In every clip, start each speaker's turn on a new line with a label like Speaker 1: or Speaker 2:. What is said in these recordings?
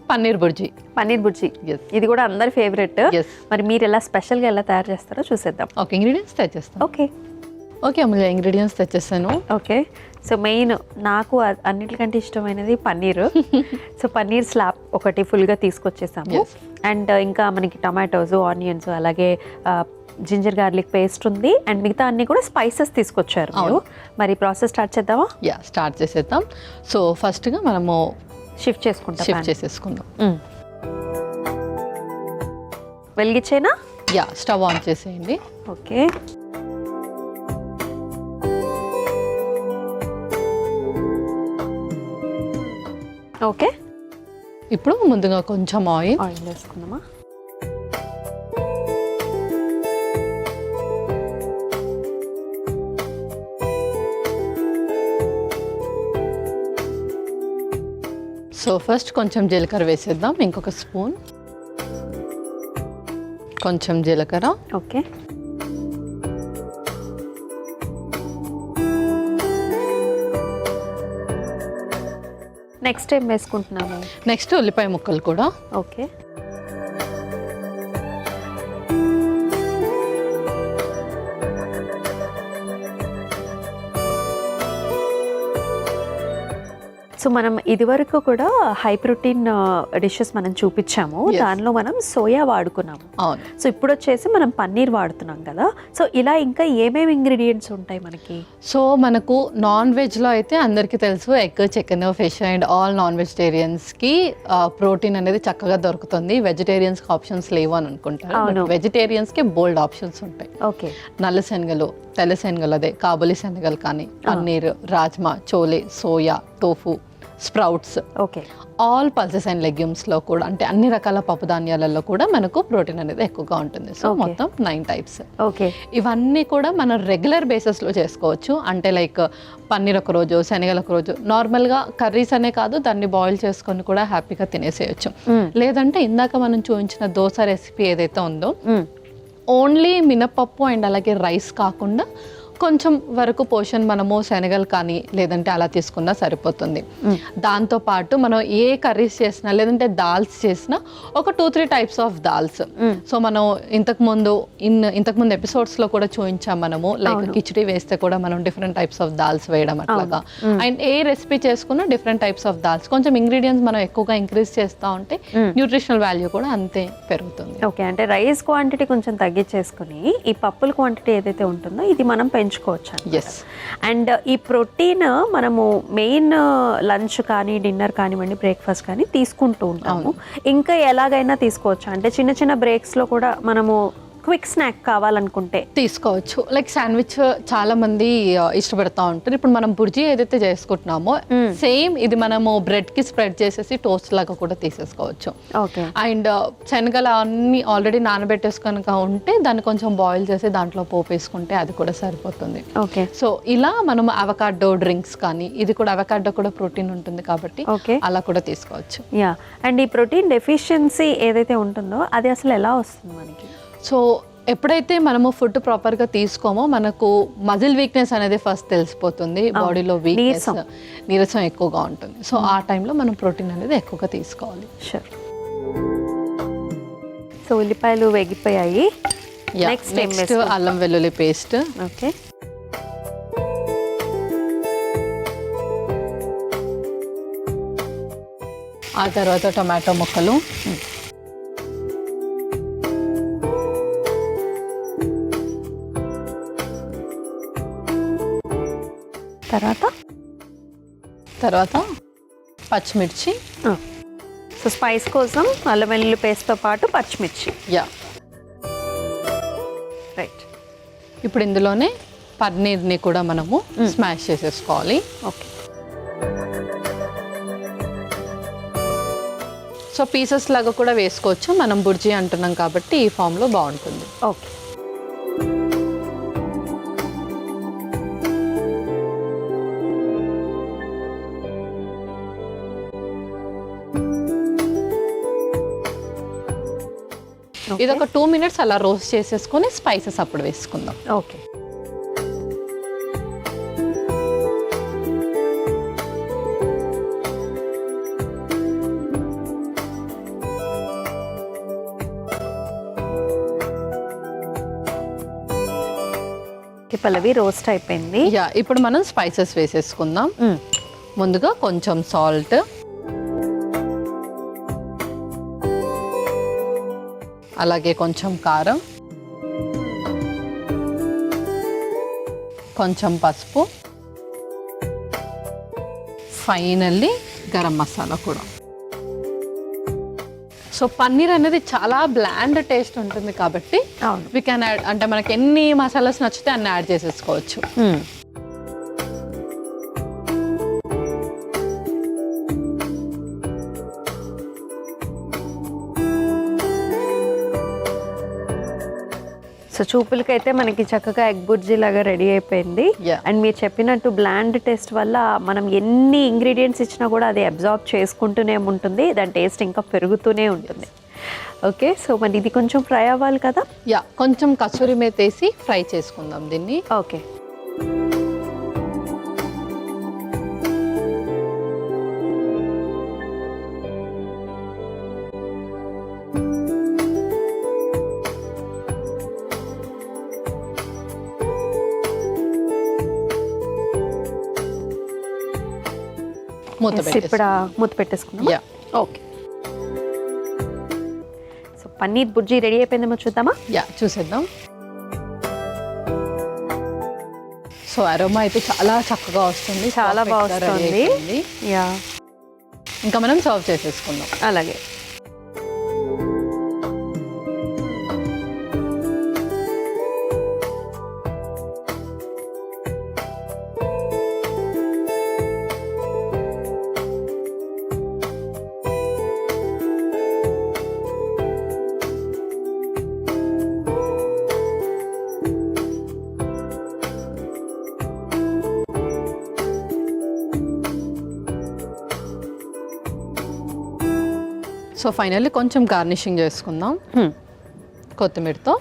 Speaker 1: పన్నీర్ బుర్జీ.
Speaker 2: పన్నీర్ బుర్జీ, ఇది కూడా అందరి ఫేవరెట్. మరి మీరు ఎలా స్పెషల్గా ఎలా తయారు చేస్తారో చూసేద్దాం.
Speaker 1: ఓకే, ఇంగ్రీడియంట్స్ తెచ్చేస్తాం. ఓకే అమూల్య, ఇంగ్రీడియంట్స్ తెచ్చేస్తాను.
Speaker 2: ఓకే, సో మెయిన్ నాకు అన్నిటికంటే ఇష్టమైనది పన్నీర్. సో పన్నీర్ స్లాబ్ ఒకటి ఫుల్గా తీసుకొచ్చేసాము. అండ్ ఇంకా మనకి టమాటోస్, ఆనియన్స్, అలాగే జింజర్ గార్లిక్ పేస్ట్ ఉంది. అండ్ మిగతా అన్ని కూడా స్పైసెస్ తీసుకొచ్చారు. మరి ప్రాసెస్ స్టార్ట్ చేద్దామా?
Speaker 1: స్టార్ట్ చేసేద్దాం. సో ఫస్ట్గా మనము
Speaker 2: షిఫ్ట్ చేసేసుకుందాం. వెలిగించేనా?
Speaker 1: స్టవ్ ఆన్ చేసేయండి.
Speaker 2: Okay, okay.
Speaker 1: ఇప్పుడు ముందుగా కొంచెం ఆయిల్
Speaker 2: వేసుకుందామా?
Speaker 1: సో ఫస్ట్ కొంచెం జీలకర్ర వేసేద్దాం. ఇంకొక స్పూన్ కొంచెం జీలకర్ర.
Speaker 2: ఓకే, నెక్స్ట్ ఏం వేసుకుంటున్నాము?
Speaker 1: నెక్స్ట్ ఉల్లిపాయ ముక్కలు కూడా.
Speaker 2: ఓకే, సో మనం ఇదివరకు కూడా హై ప్రోటీన్ డిషెస్ మనం చూపించాము. దానిలో మనం సోయా వాడుకున్నాము. సో ఇప్పుడు వచ్చేసి మనం పన్నీర్ వాడుతున్నాం కదా. సో ఇలా ఇంకా ఏమేమి ఇంగ్రీడియంట్స్ ఉంటాయి మనకి?
Speaker 1: సో మనకు నాన్ వెజ్లో అయితే అందరికీ తెలుసు, egg, chicken, fish and all non వెజిటేరియన్స్కి ప్రోటీన్ అనేది చక్కగా దొరుకుతుంది. వెజిటేరియన్స్కి ఆప్షన్స్ లేవు అని అనుకుంటారు. వెజిటేరియన్స్కి బోల్డ్ ఆప్షన్స్ ఉంటాయి.
Speaker 2: ఓకే,
Speaker 1: నల్ల శనగలు, తెల్ల శనగలు, అదే కాబూలి శనగలు కానీ, paneer, rajma, chole, soya, tofu, sprouts,
Speaker 2: okay,
Speaker 1: all pulses and లెగ్యూమ్స్లో కూడా, అంటే అన్ని రకాల పప్పు ధాన్యాలలో కూడా మనకు ప్రోటీన్ అనేది ఎక్కువగా ఉంటుంది. సో మొత్తం 9 టైప్స్.
Speaker 2: ఓకే,
Speaker 1: ఇవన్నీ కూడా మనం రెగ్యులర్ బేసిస్లో చేసుకోవచ్చు. అంటే లైక్ పన్నీర్ ఒక రోజు, శనగలు ఒక రోజు, నార్మల్గా కర్రీస్ అనే కాదు, దాన్ని బాయిల్ చేసుకొని కూడా హ్యాపీగా తినేసేయచ్చు. లేదంటే ఇందాక మనం చూపించిన దోశ రెసిపీ ఏదైతే ఉందో, ఓన్లీ మినపప్పు అండ్ అలాగే రైస్ కాకుండా కొంచెం వరకు పోషన్ మనము శనగలు కానీ లేదంటే అలా తీసుకున్నా సరిపోతుంది. దాంతోపాటు మనం ఏ కర్రీస్ చేసినా లేదంటే దాల్స్ చేసినా ఒక 2-3 టైప్స్ ఆఫ్ దాల్స్. సో మనం ఇంతకుముందు ఎపిసోడ్స్లో కూడా చూపించాం మనము, లైక్ కిచిడి వేస్తే కూడా మనం డిఫరెంట్ టైప్స్ ఆఫ్ దాల్స్ వేయడం అట్లాగా. అండ్ ఏ రెసిపీ చేసుకున్నా డిఫరెంట్ టైప్స్ ఆఫ్ దాల్స్. కొంచెం ఇంగ్రీడియంట్స్ మనం ఎక్కువగా ఇంక్రీజ్ చేస్తూ ఉంటే న్యూట్రిషనల్ వాల్యూ కూడా అంతే పెరుగుతుంది.
Speaker 2: ఓకే, అంటే రైస్ క్వాంటిటీ కొంచెం తగ్గించేసుకుని ఈ పప్పుల క్వాంటిటీ ఏదైతే ఉంటుందో ఇది మనం పెంచుకోవచ్చు. అండ్ ఈ ప్రోటీన్ మనము మెయిన్ లంచ్ కానీ, డిన్నర్ కానివ్వండి, బ్రేక్ఫాస్ట్ కానీ తీసుకుంటూ ఉంటాము. ఇంకా ఎలాగైనా తీసుకోవచ్చు. అంటే చిన్న చిన్న బ్రేక్స్లో కూడా మనము క్విక్ స్నాక్ కావాలనుకుంటే
Speaker 1: తీసుకోవచ్చు. లైక్ శాండ్విచ్ చాలా మంది ఇష్టపడతా ఉంటారు. ఇప్పుడు మనం బుర్జీ ఏదైతే చేసుకుంటున్నామో సేమ్ ఇది మనము బ్రెడ్ కి స్ప్రెడ్ చేసేసి టోస్ట్ లాగా కూడా తీసేసుకోవచ్చు. అండ్ శనగలు అన్ని ఆల్రెడీ నానబెట్టేసుకొని ఉంటే దాన్ని కొంచెం బాయిల్ చేసి దాంట్లో పోపు వేసుకుంటే అది కూడా సరిపోతుంది. సో ఇలా మనం అవకాడో డ్రింక్స్ కానీ, ఇది కూడా అవకాడో కూడా ప్రోటీన్ ఉంటుంది కాబట్టి అలా కూడా తీసుకోవచ్చు.
Speaker 2: అండ్ ఈ ప్రోటీన్ డెఫిషియన్సీ ఏదైతే ఉంటుందో అది అసలు ఎలా వస్తుంది మనకి?
Speaker 1: సో ఎప్పుడైతే మనము ఫుడ్ ప్రాపర్గా తీసుకోమో మనకు మజిల్ వీక్నెస్ అనేది ఫస్ట్ తెలిసిపోతుంది. బాడీలో వీక్నెస్, నీరసం ఎక్కువగా ఉంటుంది. సో ఆ టైంలో మనం ప్రోటీన్ అనేది ఎక్కువగా తీసుకోవాలి.
Speaker 2: సో ఉల్లిపాయలు వేగిపోయాయి.
Speaker 1: నెక్స్ట్ అల్లం వెల్లుల్లి పేస్ట్.
Speaker 2: ఓకే,
Speaker 1: ఆ తర్వాత టొమాటో ముక్కలు, తర్వాత పచ్చిమిర్చి.
Speaker 2: సో స్పైస్ కోసం అల్లం వెల్లుల్లి పేస్ట్తో పాటు పచ్చిమిర్చి. రైట్.
Speaker 1: ఇప్పుడు ఇందులోనే పన్నీర్ని కూడా మనము స్మాష్ చేసేసుకోవాలి.
Speaker 2: ఓకే,
Speaker 1: సో పీసెస్ లాగా కూడా వేసుకోవచ్చు. మనం బుర్జీ అంటున్నాం కాబట్టి ఈ ఫామ్లో బాగుంటుంది.
Speaker 2: ఓకే,
Speaker 1: ఇది ఒక 2 minutes అలా రోస్ట్ చేసేసుకొని స్పైసెస్ అప్పుడు వేసుకుందాం.
Speaker 2: ఓకే, పల్లవి రోస్ట్ అయిపోయింది.
Speaker 1: యా, ఇప్పుడు మనం స్పైసెస్ వేసేసుకుందాం. ముందుగా కొంచెం సాల్ట్, అలాగే కొంచెం కారం, కొంచెం పసుపు, ఫైనల్లీ గరం మసాలా కూడా. సో పన్నీర్ అనేది చాలా బ్లాండ్ టేస్ట్ ఉంటుంది కాబట్టి వీ కెన్ యాడ్, అంటే మనకి ఎన్ని మసాలాస్ నచ్చితే అన్ని యాడ్ చేసేసుకోవచ్చు.
Speaker 2: సో చూపులకైతే మనకి చక్కగా ఎగ్ బుర్జీ లాగా రెడీ అయిపోయింది. అండ్ మీరు చెప్పినట్టు బ్లాండ్ టేస్ట్ వల్ల మనం ఎన్ని ఇంగ్రీడియంట్స్ ఇచ్చినా కూడా అది అబ్జార్బ్ చేసుకుంటూనే ఉంటుంది, దాని టేస్ట్ ఇంకా పెరుగుతూనే ఉంటుంది. ఓకే, సో మరి ఇది కొంచెం ఫ్రై అవ్వాలి కదా.
Speaker 1: యా, కొంచెం కసూరి మేతి వేసి ఫ్రై చేసుకుందాం దీన్ని.
Speaker 2: ఓకే, ఇప్పుడు మూత పెట్టేసుకున్నాం.
Speaker 1: Yeah,
Speaker 2: okay. So paneer bhurji ready అయిపోయిందేమో చూద్దామా.
Speaker 1: యా, చూసేద్దాం. సో అరోమా అయితే చాలా చక్కగా వస్తుంది,
Speaker 2: చాలా బాగుంది. యా,
Speaker 1: ఇంకా మనం సర్వ్ చేసేసుకుందాం.
Speaker 2: అలాగే.
Speaker 1: సో ఫైనల్లీ కొంచెం గార్నిషింగ్ చేసుకుందాం కొత్తిమీరతో.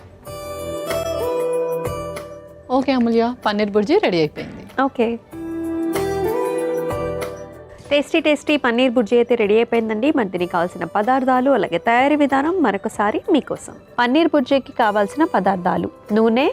Speaker 1: ఓకే అమూల్య, పన్నీర్ బుర్జీ రెడీ అయిపోయింది.
Speaker 2: ఓకే, టేస్టీ పన్నీర్ బుర్జీ అయితే రెడీ అయిపోయిందండి. మరి దీనికి కావాల్సిన పదార్థాలు అలాగే తయారీ విధానం మరొకసారి మీకోసం. పన్నీర్ బుర్జీకి కావాల్సిన పదార్థాలు: నూనె,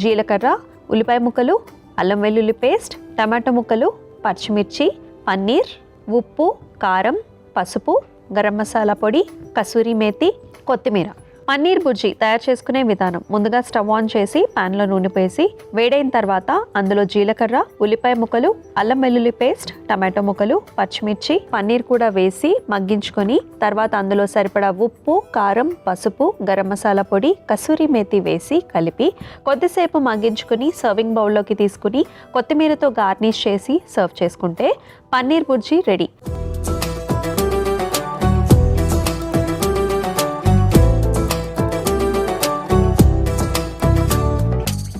Speaker 2: జీలకర్ర, ఉల్లిపాయ ముక్కలు, అల్లం వెల్లుల్లి పేస్ట్, టమాటో ముక్కలు, పచ్చిమిర్చి, పన్నీర్, ఉప్పు, కారం, పసుపు, గరం మసాలా పొడి, కసూరి మేతి, కొత్తిమీర. పన్నీర్ బుర్జీ తయారు చేసుకునే విధానం: ముందుగా స్టవ్ ఆన్ చేసి ప్యాన్లో నూనె వేసి వేడైన తర్వాత అందులో జీలకర్ర, ఉల్లిపాయ ముక్కలు, అల్లం వెల్లుల్లి పేస్ట్, టమాటో ముక్కలు, పచ్చిమిర్చి, పన్నీర్ కూడా వేసి మగ్గించుకొని తర్వాత అందులో సరిపడా ఉప్పు, కారం, పసుపు, గరం మసాలా పొడి, కసూరి మేతి వేసి కలిపి కొద్దిసేపు మగ్గించుకొని సర్వింగ్ బౌల్లోకి తీసుకుని కొత్తిమీరతో గార్నిష్ చేసి సర్వ్ చేసుకుంటే పన్నీర్ బుర్జీ రెడీ.